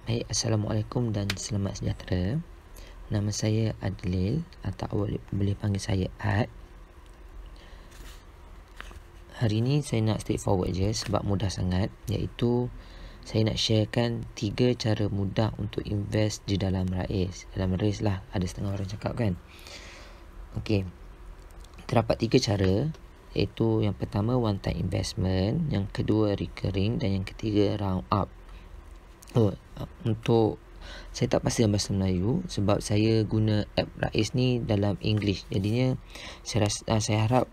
Baik, Assalamualaikum dan selamat sejahtera. Nama saya Adlil atau awak boleh panggil saya Ad. Hari ni saya nak straightforward je sebab mudah sangat, iaitu saya nak sharekan 3 cara mudah untuk invest di dalam RAIS. Dalam RAIS lah, ada setengah orang cakap kan. Okey, terdapat 3 cara, iaitu yang pertama one time investment, yang kedua recurring dan yang ketiga round up. Untuk saya tak pasti dalam bahasa Melayu sebab saya guna app RAIS ni dalam English. Jadinya saya harap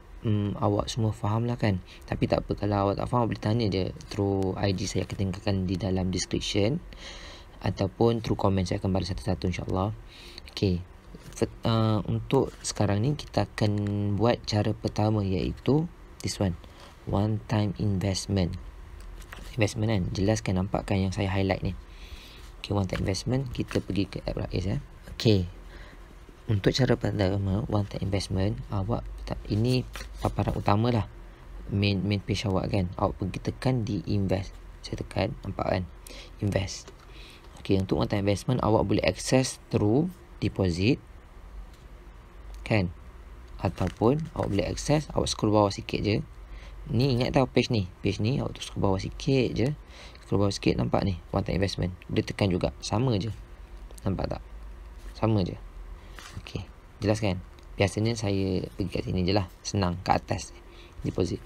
awak semua faham lah kan. Tapi tak apa, kalau awak tak faham boleh tanya je through IG, saya akan tinggalkan di dalam description, ataupun through comment saya akan balas satu-satu insyaAllah. Okay, untuk sekarang ni kita akan buat cara pertama, iaitu this one time investment kan. Jelas kan, nampak kan yang saya highlight ni. Okay, one time investment, kita pergi ke app RAIS ya. Okay, untuk cara pertama one time investment, awak ini paparan utama lah, main page awak kan. Awak pergi tekan di invest. Saya tekan, nampak kan, invest. Okay, untuk one time investment awak boleh access through deposit kan, ataupun awak boleh access, awak scroll bawah sikit je. Ni ingat tau page ni awak tu scroll bawah sikit je. Scroll bawah sikit, nampak ni one time investment. Dia tekan juga, sama je. Nampak tak? Sama je. Okey, jelas kan? Biasanya saya pergi kat sini je lah, senang, kat atas deposit.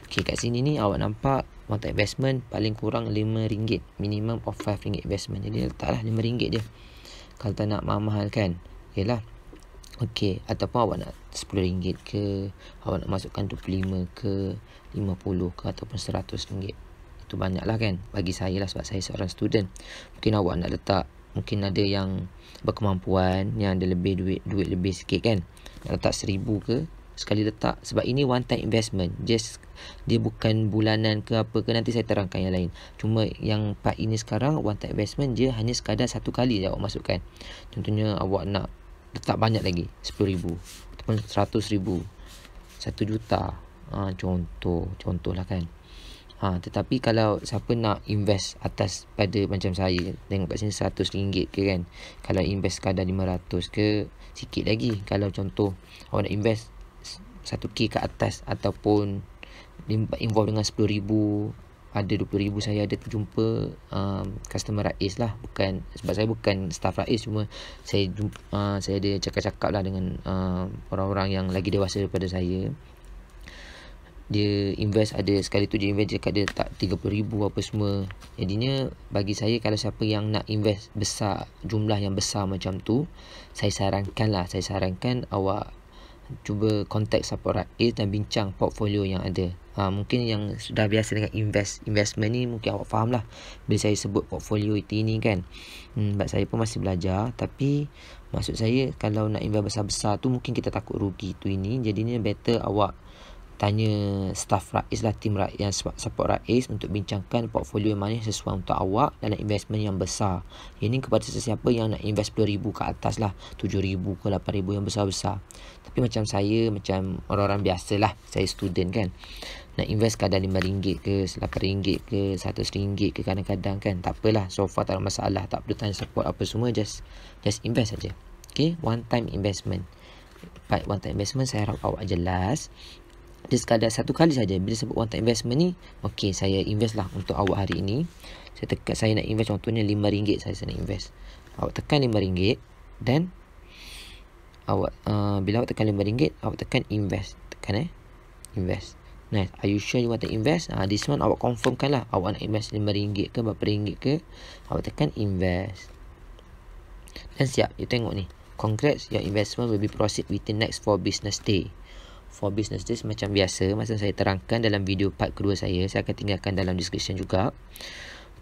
Okey, kat sini ni awak nampak one time investment paling kurang RM5, minimum of RM5 investment. Jadi letaklah RM5 je. Kalau tak nak mahal-mahal kan, yelah. Okey, ataupun awak nak RM10 ke, awak nak masukkan RM25 ke, RM50 ke, ataupun RM100. Itu banyak lah kan, bagi saya lah, sebab saya seorang student. Mungkin awak nak letak, mungkin ada yang berkemampuan, yang ada lebih duit lebih sikit kan, nak letak RM1,000 ke, sekali letak. Sebab ini one time investment, just dia bukan bulanan ke apa ke, nanti saya terangkan yang lain. Cuma yang part ini sekarang, one time investment, dia hanya sekadar satu kali je awak masukkan. Contohnya awak nak letak banyak lagi, RM10,000 ataupun RM100,000, RM1,000,000, contoh lah kan. Tetapi kalau siapa nak invest atas pada macam saya, tengok kat sini RM100 ke kan, kalau invest kadar RM500 ke, sikit lagi. Kalau contoh awak nak invest RM1,000 ke atas, ataupun involve dengan RM10,000, ada RM20,000, saya ada jumpa customer RAIS lah, bukan sebab saya bukan staff RAIS, cuma saya ada cakap-cakap lah dengan orang-orang yang lagi dewasa daripada saya. Dia invest, ada sekali tu dia invest, dia tak RM30,000 apa semua. Jadinya bagi saya, kalau siapa yang nak invest besar, jumlah yang besar macam tu, saya sarankan awak cuba contact support RAIS dan bincang portfolio yang ada. Mungkin yang sudah biasa dengan investment ni, mungkin awak faham lah bila saya sebut portfolio itu ini kan. Sebab saya pun masih belajar. Tapi maksud saya, kalau nak invest besar-besar tu, mungkin kita takut rugi tu ini. Jadinya better awak tanya staff RAIS lah, tim RAIS yang support RAIS, untuk bincangkan portfolio yang mana sesuai untuk awak dalam investment yang besar. Ini kepada sesiapa yang nak invest RM10,000 ke atas lah, RM7,000 ke RM8,000, yang besar-besar. Tapi macam saya, macam orang-orang biasa lah, saya student kan, nak invest kadang RM5 ke, RM8 ke, RM100 ke kadang-kadang kan, tak apalah, so far tak ada masalah, tak perlu tanya support apa semua, just invest saja. Okay, one time investment. Part one time investment saya harap awak jelas. Dia sekadar satu kali saja. Bila sebut one time investment ni, okey, saya invest lah untuk awak hari ini. Saya nak invest contohnya RM5, saya nak invest. Awak tekan RM5 dan awak bila awak tekan RM5, awak tekan invest. Tekan invest. Nice. Are you sure you want to invest? This one awak confirmkan lah, awak nak invest RM5 ke, berapa ringgit ke. Awak tekan invest. Dan siap. You tengok ni. Congrats, your investment will be proceed within next 4 business day. 4 business days macam biasa, masa saya terangkan dalam video part kedua saya akan tinggalkan dalam description juga.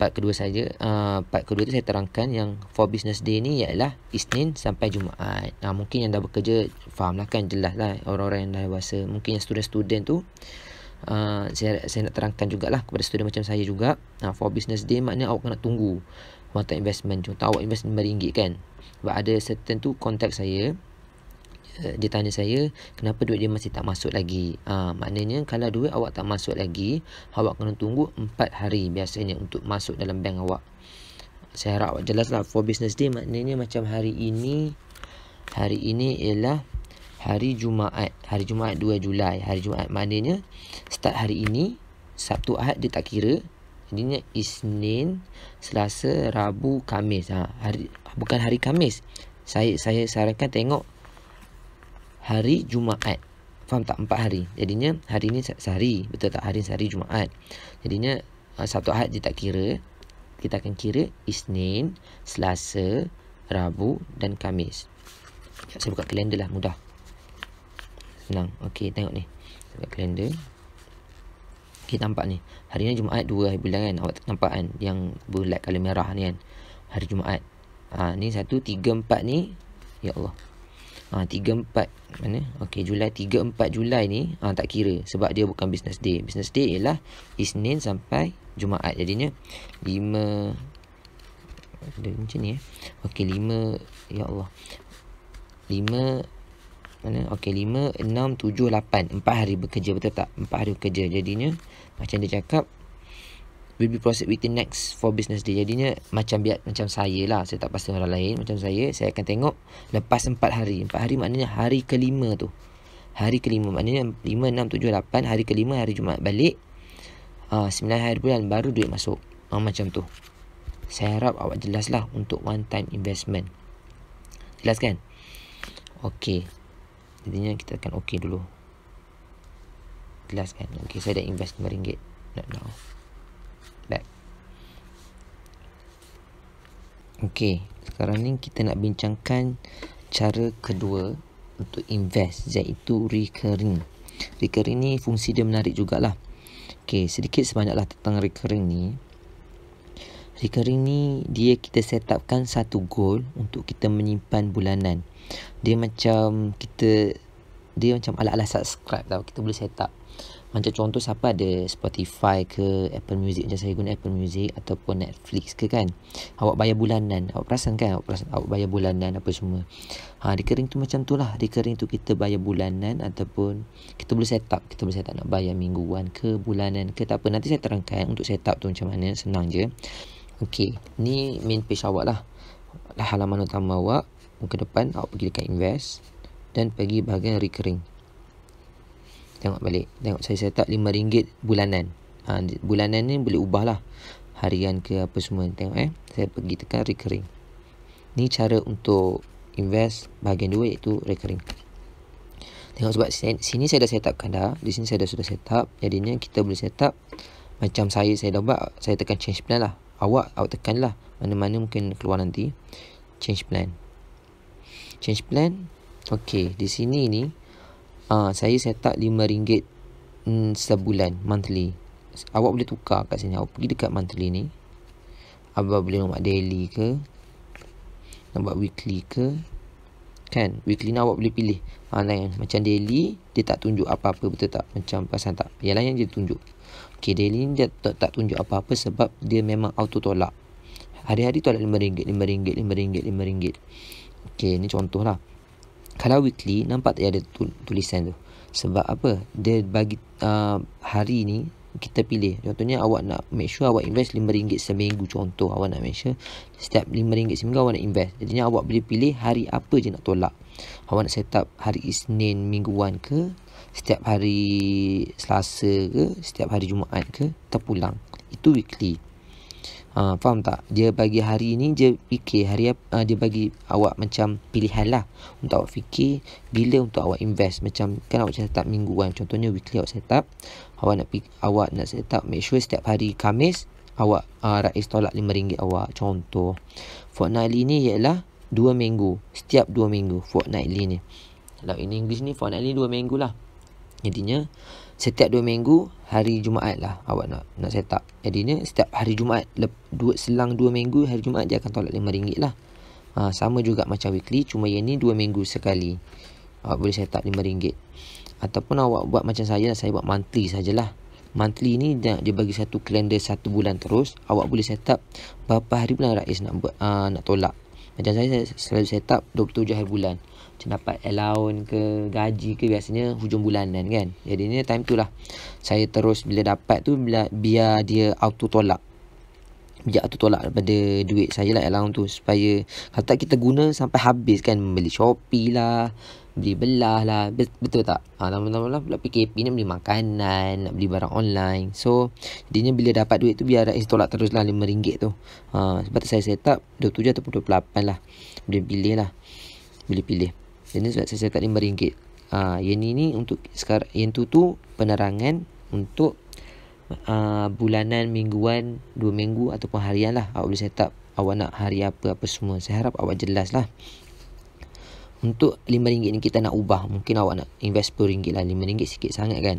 Part kedua tu saya terangkan yang 4 business day ni ialah Isnin sampai Jumaat. Mungkin yang dah bekerja faham lah kan, jelas lah, orang-orang yang dah dewasa. Mungkin yang student-student tu, saya nak terangkan jugalah kepada student macam saya juga. 4 business day maknanya awak kena tunggu one time investment. Contoh awak invest RM5 kan, sebab ada certain tu kontak saya, dia tanya saya kenapa duit dia masih tak masuk lagi. Maknanya kalau duit awak tak masuk lagi, awak kena tunggu 4 hari biasanya untuk masuk dalam bank awak. Saya harap awak jelas lah. For business day maknanya macam hari ini ialah hari Jumaat. Hari Jumaat 2 Julai. Hari Jumaat maknanya start hari ini, Sabtu Ahad dia tak kira. Jadinya Isnin, Selasa, Rabu, Khamis. Bukan hari Khamis. Saya sarankan tengok hari Jumaat. Faham tak? 4 hari. Jadinya hari ni sehari. Betul tak? Hari sehari Jumaat. Jadinya Sabtu Ahad dia tak kira. Kita akan kira Isnin, Selasa, Rabu dan Khamis. Saya buka kalender lah, mudah. Senang. Okey, tengok ni. Saya buka kalender. Okey, nampak ni. Hari ni Jumaat 2 hari bulan kan. Awak nampak kan yang bulat colour merah ni kan. Hari Jumaat. Ni 1, 3, 4 ni. Ya Allah. 3, 4 mana? Okey, Julai 3, 4 Julai ni tak kira sebab dia bukan business day. Business day ialah Isnin sampai Jumaat. Jadinya 5 ada macam ni Okey, 5 ya Allah. 5 mana? Okey, 5, 6, 7, 8. 4 hari bekerja, betul tak? 4 hari bekerja. Jadinya macam dia cakap will be processed within next 4 business day. Jadinya macam saya lah. Saya tak pasti orang lain. Macam saya akan tengok lepas 4 hari. 4 hari maknanya hari kelima tu. Hari kelima maknanya 5, 6, 7, 8. Hari kelima hari Jumaat balik. 9 hari bulan baru duit masuk. Macam tu. Saya harap awak jelas lah untuk one time investment. Jelas kan? Okey. Jadinya kita akan okey dulu. Jelas kan? Okey, saya dah invest RM5. Not now. Back. Okey, sekarang ni kita nak bincangkan cara kedua untuk invest, iaitu recurring. Recurring ni fungsi dia menarik jugalah. Okey, sedikit sebanyaklah tentang recurring ni. Recurring ni dia kita set upkan satu goal untuk kita menyimpan bulanan. Dia macam ala-ala subscribe tau. Kita boleh set up. Macam contoh siapa ada Spotify ke Apple Music, macam saya guna Apple Music ataupun Netflix ke kan. Awak bayar bulanan. Awak perasan kan? Awak bayar bulanan apa semua. Recurring tu macam tu lah. Recurring tu kita bayar bulanan ataupun kita boleh set up. Kita boleh set up nak bayar mingguan ke bulanan ke tak apa. Nanti saya terangkan untuk set up tu macam mana. Senang je. Okey, ni main page awak lah. Halaman utama awak. Muka depan awak pergi dekat invest dan pergi bahagian recurring. Tengok balik. Tengok saya set up RM5 bulanan. Bulanan ni boleh ubah lah. Harian ke apa semua. Tengok saya pergi tekan recurring. Ni cara untuk invest bahagian 2 iaitu recurring. Tengok sebab sini saya dah set up kan dah. Di sini saya dah sudah set up. Jadinya kita boleh set up. Macam saya dah buat. Saya tekan change plan lah. Awak tekan lah. Mana-mana mungkin keluar nanti. Change plan. Change plan. Okey, di sini ni saya set up RM5 sebulan, monthly. Awak boleh tukar kat sini. Awak pergi dekat monthly ni. Awak boleh nak buat daily ke, nak buat weekly ke. Kan, weekly ni awak boleh pilih. Macam daily, dia tak tunjuk apa-apa, betul tak? Macam perasan tak? Yang lain dia tunjuk. Okey, daily ni dia tak tunjuk apa-apa sebab dia memang auto tolak. Hari-hari tolak RM5, RM5. Okey, ni contoh lah. Kalau weekly, nampak tak ada tulisan tu? Sebab apa? Dia bagi hari ni, kita pilih. Contohnya awak nak make sure awak invest RM5 seminggu. Contoh, awak nak make sure setiap RM5 seminggu awak nak invest. Jadinya awak boleh pilih hari apa je nak tolak. Awak nak set up hari Isnin mingguan ke, setiap hari Selasa ke, setiap hari Jumaat ke, terpulang. Itu weekly. Faham tak? Dia bagi hari ni, dia fikir hari apa, dia bagi awak macam pilihan lah untuk awak fikir bila untuk awak invest. Macam kan awak set up mingguan, contohnya weekly awak set up, awak nak set up make sure setiap hari Khamis awak Rais tolak RM5 awak. Contoh fortnightly ni ialah 2 minggu, setiap 2 minggu fortnightly ni. Kalau ini English ni fortnightly 2 minggu lah. Jadinya setiap 2 minggu hari Jumaat lah awak nak set up. Jadinya setiap hari Jumaat, selang 2 minggu hari Jumaat dia akan tolak RM5 lah. Sama juga macam weekly, cuma yang ni 2 minggu sekali awak boleh set up RM5. Ataupun awak buat macam saya buat monthly sajalah. Monthly ni dia bagi satu kalender 1 bulan terus. Awak boleh set up berapa hari bulan Rais nak tolak. Macam saya selalu set up 27 hari bulan. Macam dapat allowance ke, gaji ke, biasanya hujung bulanan kan. Jadi ni time tu lah saya terus bila dapat tu, biar dia auto tolak. bijak tu tolak daripada duit saya lah allowance tu, supaya kalau tak kita guna sampai habis kan, beli Shopee lah, beli belah lah, betul tak? Lama-lama pula PKP ni beli makanan, nak beli barang online. So jadinya bila dapat duit tu biar Rais tolak terus lah RM5 tu. Sebab tu saya set up 27 ataupun 28 lah, boleh pilih lah, boleh pilih. Jadi sebab saya set up RM5. Yang ni untuk sekarang, yang tu penerangan untuk bulanan, mingguan, 2 minggu ataupun harian lah. Awak boleh set up awak nak hari apa semua. Saya harap awak jelas lah. Untuk RM5 ni kita nak ubah, mungkin awak nak invest RM10 lah. RM5 sikit sangat kan.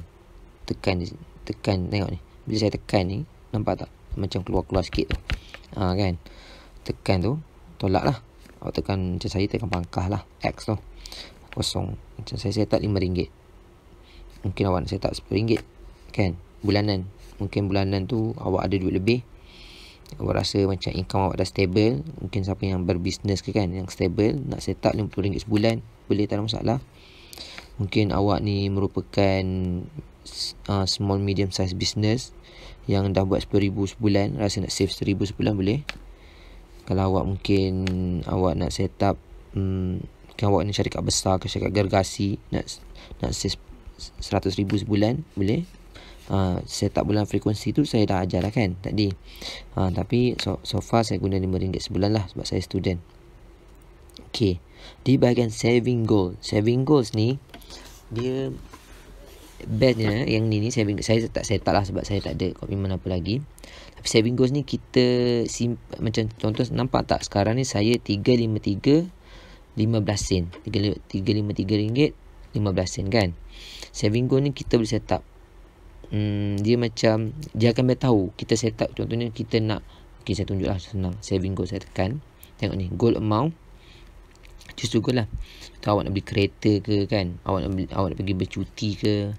Tekan tengok ni. Bila saya tekan ni, nampak tak macam keluar sikit tu, kan. Tekan tu tolak lah. Awak tekan, macam saya tekan pangkah lah, X tu kosong. Macam saya set up RM5. Mungkin awak nak set up RM10 kan, bulanan. Mungkin bulanan tu awak ada duit lebih, awak rasa macam income awak dah stable. Mungkin siapa yang berbisnes ke kan, yang stable, nak set up RM50 sebulan, boleh, tak ada masalah. Mungkin awak ni merupakan small medium size business yang dah buat RM10,000 sebulan, rasa nak save RM1,000 sebulan, boleh. Kalau awak mungkin awak nak set up mungkin awak ni syarikat besar ke syarikat gergasi, nak save RM100,000 sebulan, boleh. Set up bulan frekuensi tu saya dah ajar lah kan tadi. Tapi so far saya guna RM5 sebulan lah, sebab saya student. Okay, di bahagian saving goals ni, dia bestnya yang ni saving. Saya tak set up lah sebab saya tak ada komitmen apa lagi. Tapi saving goals ni kita macam contoh, nampak tak sekarang ni saya 353 15 sen, RM353 15 sen kan. Saving goal ni kita boleh set up. Dia macam, dia akan beritahu kita set up. Contohnya kita nak, okay, saya tunjuk lah senang. Saving goal saya tekan, tengok ni, goal amount, choose goal lah. Tu awak nak beli kereta ke kan, awak nak pergi bercuti ke,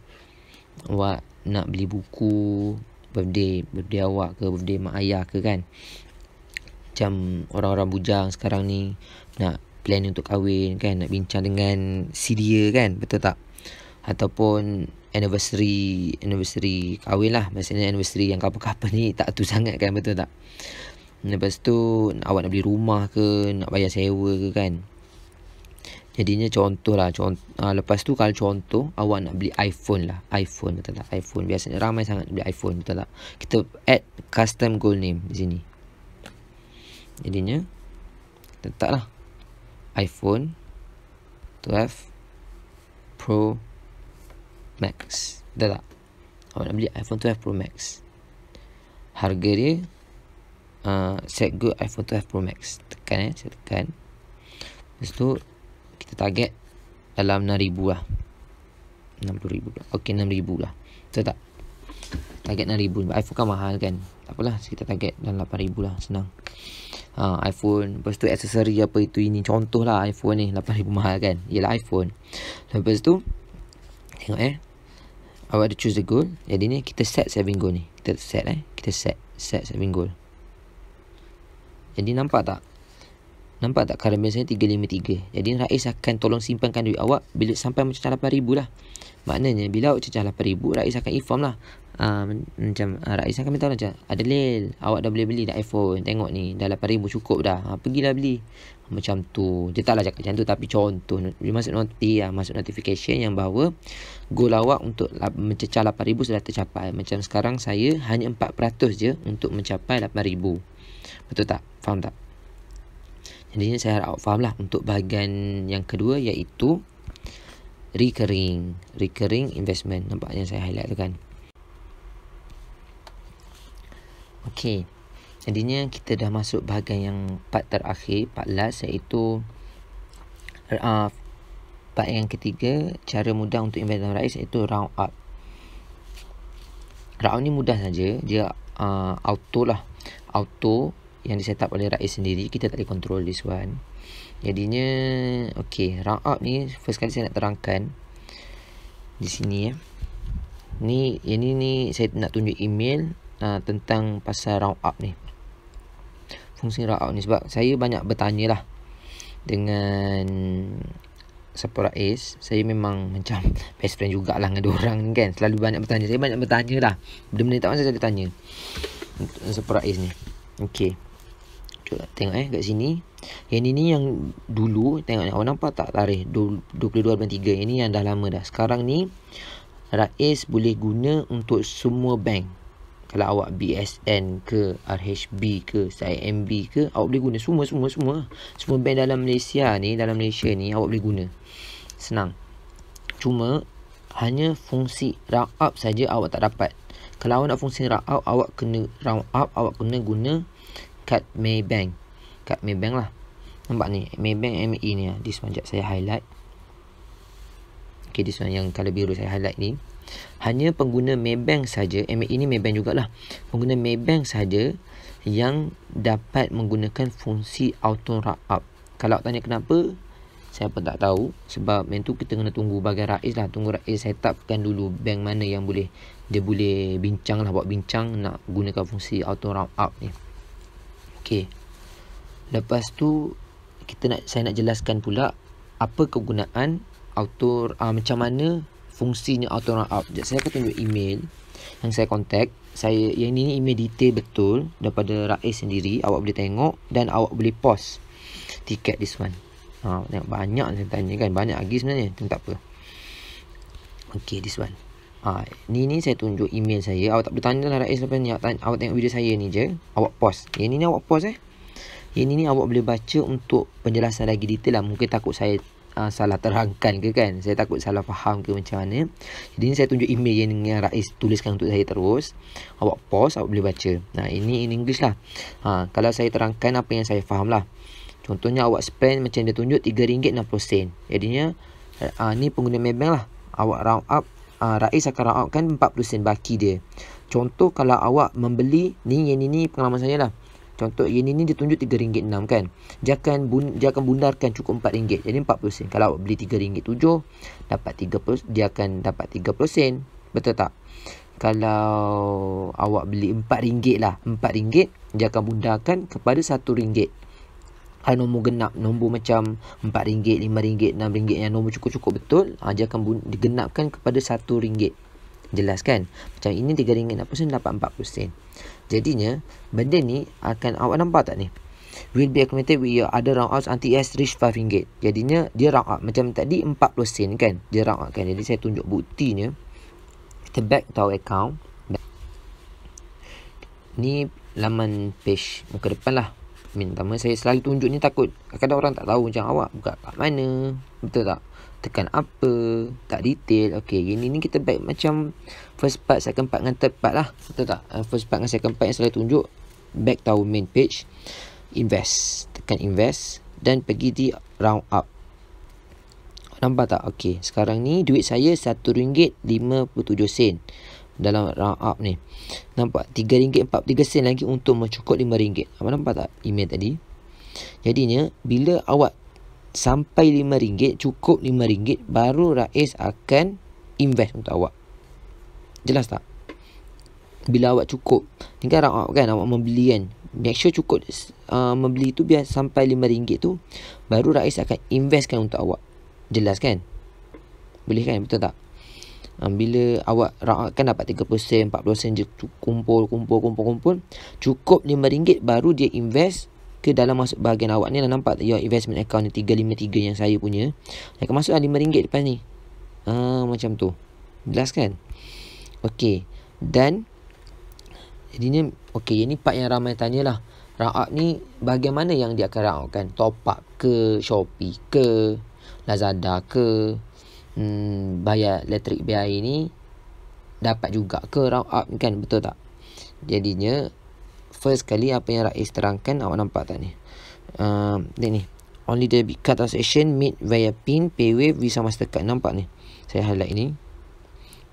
awak nak beli buku birthday awak ke, birthday mak ayah ke kan. Macam orang-orang bujang sekarang ni nak plan untuk kahwin kan, nak bincang dengan si dia kan, betul tak? Ataupun anniversary kahwin lah, maksudnya anniversary yang apa-apa ni tak tu sangat kan, betul tak? Lepas tu awak nak beli rumah ke, nak bayar sewa ke kan. Jadinya contoh lah, lepas tu kalau contoh awak nak beli iPhone, betul tak? iPhone biasanya ramai sangat beli iPhone, betul tak? Kita add custom goal name di sini. Jadinya letaklah iPhone 12 Pro Max, betul tak? Awak nak beli iPhone 12 Pro Max, harga dia set goal iPhone 12 Pro Max. Tekan saya tekan. Lepas tu kita target dalam RM6,000 lah, RM60,000 lah. Okay, RM6,000 lah, betul tak? Target RM6,000. iPhone kan mahal kan, tak apalah, kita target dalam RM8,000 lah, senang. iPhone, lepas tu aksesori apa itu ini, contoh lah iPhone ni RM8,000 mahal kan, ialah iPhone. Lepas tu tengok awak ada choose the goal. Jadi ni kita set saving goal ni, kita set saving goal. Jadi nampak tak current balance saya 353. Jadi Rais akan tolong simpankan duit awak bila sampai mencecah RM8,000 lah. Maknanya bila awak cecah RM8,000, Rais akan inform lah. Macam Rais akan minta macam, Adelil, awak dah boleh beli dah iPhone, tengok ni dah RM8,000 cukup dah, pergilah beli. Macam tu. Dia taklah cakap macam tu, tapi contoh dia masuk notification yang bahawa goal awak untuk mencecah RM8,000 sudah tercapai. Macam sekarang saya hanya 4% je untuk mencapai RM8,000. Betul tak? Faham tak? Jadi saya harap awak faham lah untuk bahagian yang kedua, iaitu recurring investment. Nampak yang saya highlight tu kan. Okay, jadinya kita dah masuk bahagian yang part terakhir, part last, iaitu part yang ketiga, cara mudah untuk invest dalam Rais, iaitu round up. Round ni mudah saja, dia auto yang di set up oleh Rais sendiri, kita tak boleh control this one. Jadinya okay, round up ni first kali saya nak terangkan di sini ni saya nak tunjuk email tentang pasal round up ni, fungsi round up ni. Sebab saya banyak bertanya lah dengan siapa Rais. Saya memang macam best friend jugalah dengan diorang ni kan, selalu banyak bertanya. Saya banyak bertanya lah, benda-benda tak masalah saya tanya siapa Rais ni. Okey. Tengok kat sini. Yang ni yang dulu, tengok awak nampak tak tarikh 22/3. Yang ni yang dah lama dah. Sekarang ni Rais boleh guna untuk semua bank. Kalau awak BSN ke, RHB ke, CIMB ke, awak boleh guna semua bank dalam Malaysia ni, awak boleh guna. Senang. Cuma hanya fungsi round up saja awak tak dapat. Kalau awak nak fungsi round up, awak kena guna kad Maybank. Kad Maybank lah. Nampak ni, Maybank ME ni. This one, sekejap saya highlight. Okay, this one yang colour biru saya highlight ni. Hanya pengguna Maybank saja, ME ni Maybank jugalah. Pengguna Maybank saja yang dapat menggunakan fungsi auto round up. Kalau awak tanya kenapa, saya pun tak tahu. Sebab yang tu kita kena tunggu bagian Rais lah. Tunggu Rais set upkan dulu bank mana yang boleh, dia boleh bincang lah, buat bincang nak gunakan fungsi auto round up ni. Okay. Lepas tu saya nak jelaskan pula apa kegunaan auto, macam mana fungsinya auto round up. Saya akan tunjuk email yang saya contact. Yang ini email detail betul daripada Rais sendiri. Awak boleh tengok dan awak boleh pause tiket this one. Tengok banyak saya tanya kan. Banyak lagi sebenarnya. Tak apa. Okay, this one. Ni saya tunjuk email saya. Awak tak boleh tanya lah Rais lepas ni. Awak tengok video saya ni je. Awak pause. Yang ni awak pause Yang ni awak boleh baca untuk penjelasan lagi detail lah. Mungkin takut saya salah terangkan ke kan. Saya takut salah faham ke macam mana. Jadi ni saya tunjuk email yang Rais tuliskan untuk saya terus. Awak pause, awak boleh baca. Ini in English lah. Kalau saya terangkan apa yang saya faham lah. Contohnya awak spend macam dia tunjuk RM3.60. Jadinya ni pengguna Maybank lah. Awak round up, Rais akan round up kan 40 sen baki dia. Contoh kalau awak membeli yang ini pengalaman saya lah. Contoh yang ini dia tunjuk RM3.6 kan. Dia akan bundarkan cukup RM4. Jadi 40 sen. Kalau awak beli RM3.7 dapat 30, dia akan dapat 30 sen. Betul tak? Kalau awak beli RM4 lah, RM4 dia akan bundarkan kepada RM1. Nombor genap, nombor macam RM4, RM5, RM6 yang nombor cukup-cukup betul, dia akan digenapkan kepada RM1. Jelas kan? Macam ini RM3.60 dapat 40 sen. Jadinya benda ni akan awak nampak tak ni? Will be accumulated with your other round ups until it has reached RM5. Jadinya dia round up macam tadi 40 sen kan? Dia round up kan. Jadi saya tunjuk buktinya. Kita back to our account. Ni laman page muka depan lah. Pertama saya selalu tunjuk ni takut kadang-kadang orang tak tahu macam awak buka kat mana. Betul tak? Tekan apa, tak detail. Okay, ini kita back macam first part, second part dengan third part lah. Betul tak? First part dengan second part yang saya tunjuk. Back to our main page. Invest. Tekan invest dan pergi di round up. Nampak tak? Okay, sekarang ni duit saya RM1.57 dalam round up ni. Nampak? RM3.43 lagi untuk mencukup RM5. Apa nampak tak email tadi? Jadinya bila awak sampai RM5, cukup RM5, baru Rais akan invest untuk awak. Jelas tak? Bila awak cukup, ni kan round up kan, awak membeli kan, make sure cukup membeli tu biar sampai RM5 tu, baru Rais akan investkan untuk awak. Jelas kan? Boleh kan? Betul tak? Bila awak round up kan dapat 30 sen, 40 sen je, kumpul. Cukup RM5 baru dia invest ke dalam masuk bahagian awak ni lah. Nampak tak your investment account ni 353 yang saya punya. Dia akan masuk RM5 depan ni. Macam tu. Jelas kan? Okey. Dan jadinya okey, ini part yang ramai tanya lah. Round up ni bahagian mana yang dia akan round up kan? Top up ke, Shopee ke, Lazada ke, bayar elektrik biaya ni dapat juga ke round up kan? Betul tak? Jadinya first kali apa yang Rais terangkan, awak nampak tak ni? Ni only debit card transaction made via PIN, PayWave, Visa, Mastercard. Nampak ni? Saya highlight ni.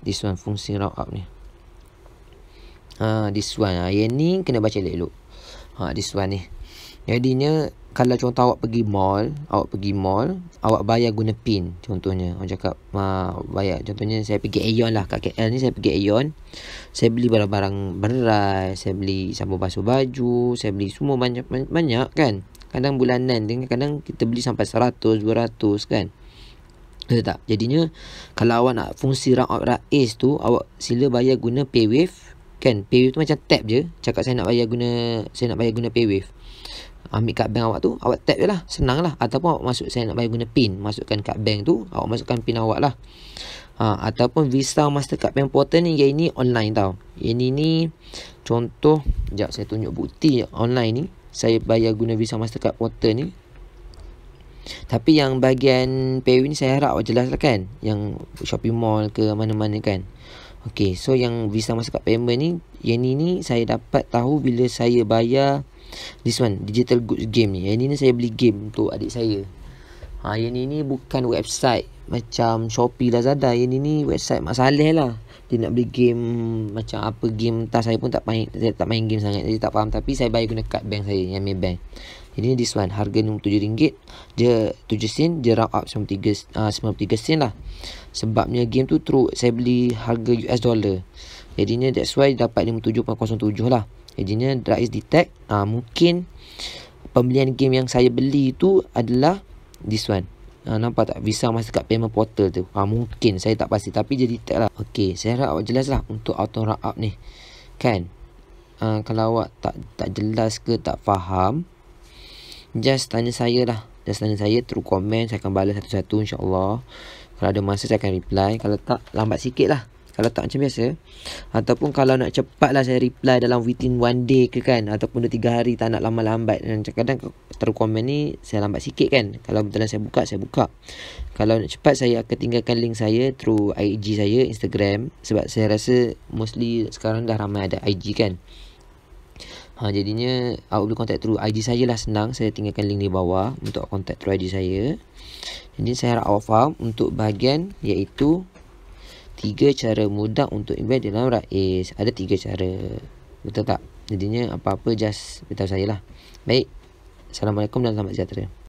This one fungsi round up ni. This one. Yang ni kena baca elok-elok. This one ni. Jadinya kalau contoh awak pergi mall, awak bayar guna PIN contohnya. Awak cakap bayar, contohnya saya pergi Aeon lah, kat KL ni saya pergi Aeon. Saya beli barang-barang beras, saya beli sabun basuh baju, saya beli semua banyak kan. Kadang bulanan, kadang kita beli sampai 100, 200 kan. Betul tak? Jadinya kalau awak nak fungsi round up Rais tu, awak sila bayar guna PayWave Kan PayWave tu macam tap je. Cakap saya nak bayar guna PayWave. Ambil kad bank awak tu, awak tap je lah, senang lah. Ataupun awak masuk, saya nak bayar guna PIN, masukkan kad bank tu, awak masukkan PIN awak lah. Ataupun Visa Mastercard Bank Portal ni, yang ini online tau. Yang ni contoh, sekejap saya tunjuk bukti online ni. Saya bayar guna Visa Mastercard Portal ni. Tapi yang bahagian PayWave ni saya harap awak jelas lah kan, yang shopping mall ke mana-mana kan. Okay, so yang Visa Mastercard Payment ni, yang ni saya dapat tahu bila saya bayar this one, digital goods game ni. Yang ni saya beli game untuk adik saya. Yang ni bukan website macam Shopee, Lazada. Yang ni website Mak Saleh lah. Dia nak beli game macam apa game, entah saya pun tak main game sangat, jadi tak faham. Tapi saya bayar guna kad bank saya yang Maybank. Jadi this one harga RM7, dia 7 sen, dia round up 93 sen lah. Sebabnya game tu saya beli harga US dollar. Jadinya that's why dapat 57.07 lah. Jadinya Rais detect mungkin pembelian game yang saya beli tu adalah this one. Nampak tak Visa Mastercard Payment Portal tu? Mungkin, saya tak pasti, tapi dia detect lah. Okay, saya harap awak jelas lah untuk auto round up ni kan. Kalau awak tak jelas ke tak faham, just tanya saya lah. Just tanya saya through komen. Saya akan balas satu-satu insyaAllah. Kalau ada masa saya akan reply. Kalau tak, lambat sikit lah. Kalau tak macam biasa. Ataupun kalau nak cepat lah saya reply dalam within 1 day ke kan, ataupun 2-3 hari, tak nak lambat-lambat. Dan kadang through komen ni saya lambat sikit kan. Kalau betulan saya buka. Kalau nak cepat, saya akan tinggalkan link saya through IG saya, Instagram. Sebab saya rasa mostly sekarang dah ramai ada IG kan. Jadinya awak boleh contact through IG saya lah, senang. Saya tinggalkan link di bawah untuk contact through IG saya. Jadi saya harap awak faham untuk bahagian iaitu 3 cara mudah untuk invest dalam Rais. Ada 3 cara, betul tak? Jadinya apa-apa just beritahu saya lah. Baik, Assalamualaikum dan selamat sejahtera.